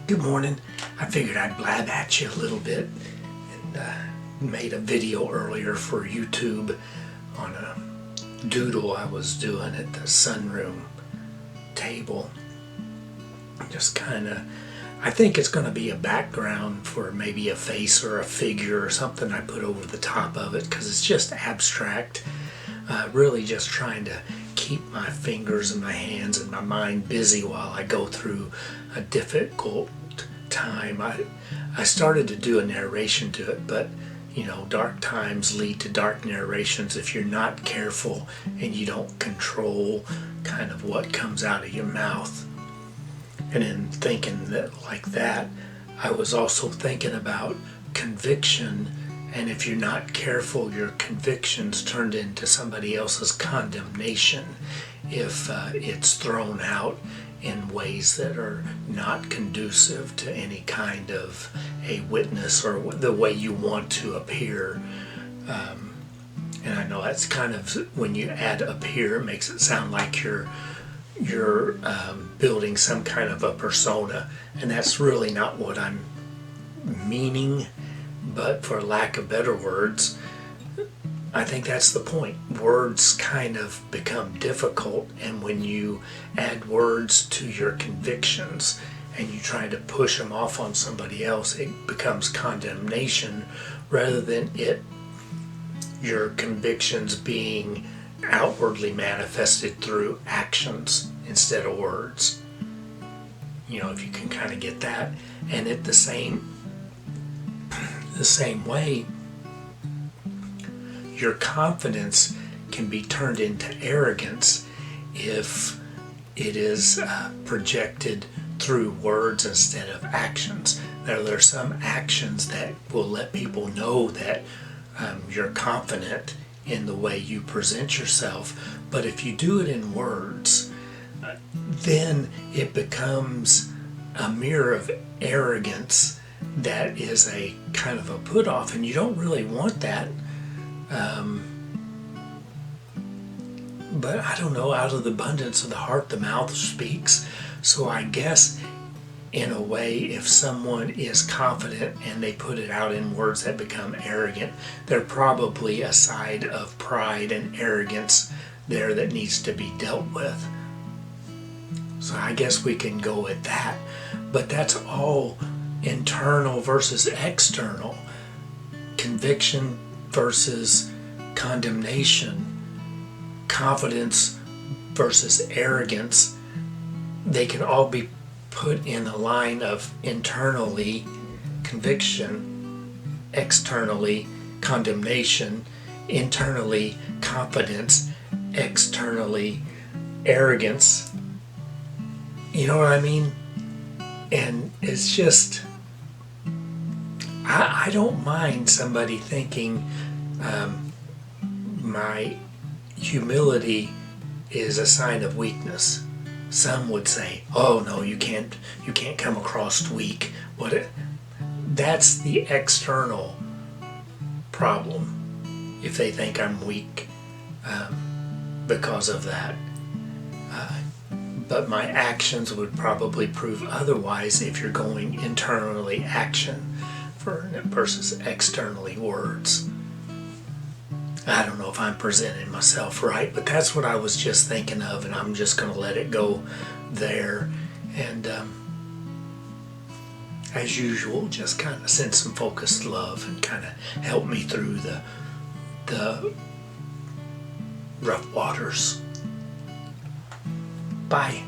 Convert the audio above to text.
Good morning. I figured I'd blab at you a little bit and made a video earlier for YouTube on a doodle I was doing at the sunroom table. Just kind of, I think it's going to be a background for maybe a face or a figure or something I put over the top of it because it's just abstract. Really just trying to keep my fingers and my hands and my mind busy while I go through a difficult time. I started to do a narration to it, but you know, dark times lead to dark narrations if you're not careful and you don't control kind of what comes out of your mouth. And in thinking that like that, I was also thinking about conviction, and if you're not careful, your conviction's turned into somebody else's condemnation if it's thrown out in ways that are not conducive to any kind of a witness or the way you want to appear. And I know that's kind of, when you add appear, it makes it sound like you're building some kind of a persona, and that's really not what I'm meaning. But for lack of better words, I think that's the point. Words kind of become difficult, and when you add words to your convictions and you try to push them off on somebody else, it becomes condemnation rather than your convictions being outwardly manifested through actions instead of words. You know, if you can kind of get that. And at the same way, your confidence can be turned into arrogance if it is projected through words instead of actions. There are some actions that will let people know that you're confident in the way you present yourself, but if you do it in words, then it becomes a mirror of arrogance that is a kind of a put off, and you don't really want that. But I don't know, out of the abundance of the heart the mouth speaks. So I guess in a way, if someone is confident and they put it out in words that become arrogant, there's probably a side of pride and arrogance there that needs to be dealt with. So I guess we can go with that. But that's all internal versus external. Conviction versus condemnation. Confidence versus arrogance. They can all be put in a line of internally conviction, externally condemnation, internally confidence, externally arrogance. You know what I mean? And it's just, I don't mind somebody thinking my humility is a sign of weakness. Some would say, "Oh no, you can't come across weak." That's the external problem. If they think I'm weak because of that, but my actions would probably prove otherwise if you're going internally action versus externally words. I don't know if I'm presenting myself right, but that's what I was just thinking of, and I'm just going to let it go there. And as usual, just kind of send some focused love and kind of help me through the rough waters. Bye.